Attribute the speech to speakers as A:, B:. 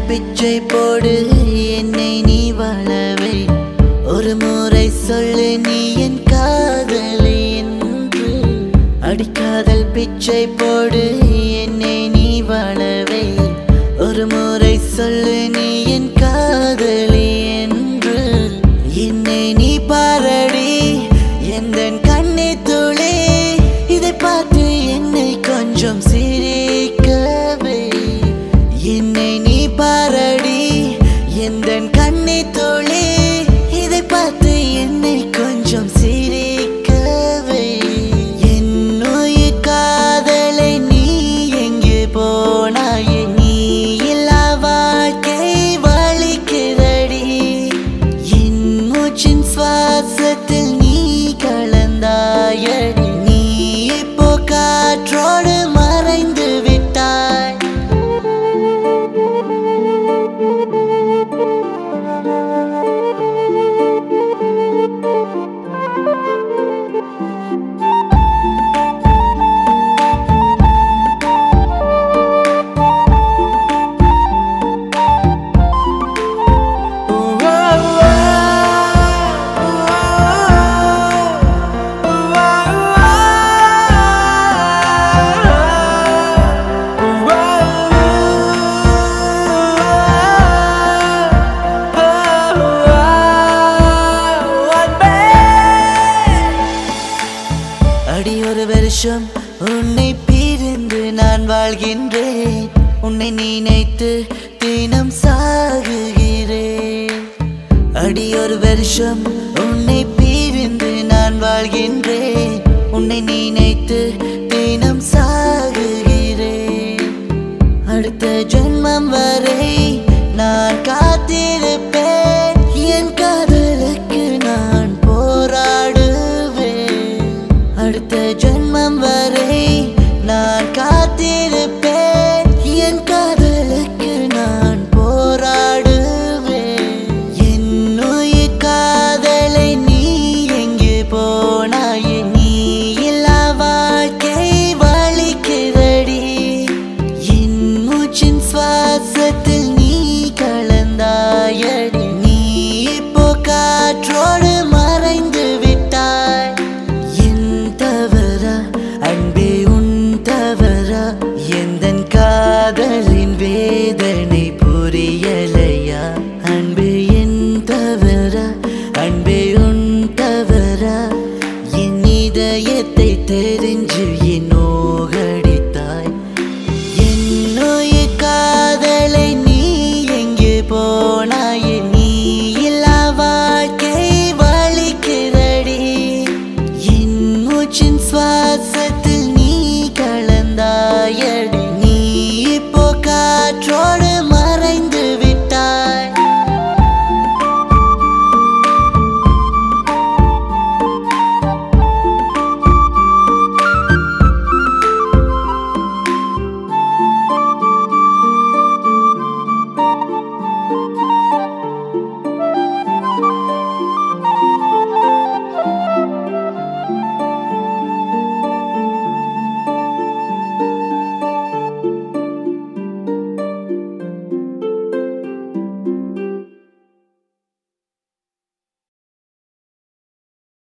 A: பிச்சை போடு என்னை நீ வாழவை ஒரு முறை சொல்லு நீ என் காதலை என்று அடிக்காதல் பிச்சை போடு என்னை நீ வாழவை ஒரு முறை சொல்லு நீ என் காதலை என்று என்னை நீ பாரடி எந்தன் கண்ணை துளி இதை பார்த்து என்னை கொஞ்சம் சிரிக்கவே என்னை நீ பாரடி எந்தன் கண்ணை துளி இதை பார்த்து என்னை கொஞ்சம் சிரிக்கவே என்னுயிர் காதலை நீ எங்கே போனாயே நீ இல்லா வாழ்க்கை வலிக்கிறடி என் மூச்சின் சுவாசத்தில் நீ கலந்தாயடி நீ இப்போ காற்றோடு மறைந்து விட்டாய் அடி ஒரு வருஷம் உன்னை பிரிந்து நான் வாழ்கின்றேன் உன்னை நினைத்து தினம் சாகுகிறேன் அடி ஒரு வருஷம் உன்னை பிரிந்து நான் வாழ்கின்றேன் உன்னை நினைத்து தினம் சாகுகிறேன் அடுத்த ஜென்மம் வரை நான் காத்திருப்பேன் என் காதலுக்கு நான் போராடுவேன் அடுத்த ஜென்மம் வரை நான் காத்திருப்பேன் என் காதலுக்கு நான் போராடுவேன் என்னுயிர் காதலை நீ எங்கே போனாயே நீ இல்லா வாழ்க்கை வலிக்கிறடி என் மூச்சின் சுவாசத்தில் நீ கலந்தாயடி நீ இப்போ காற்றோடு மறைந்து விட்டாய் அன்பே உன் தவறா எந்தன் காதலின் வேதனை புரிய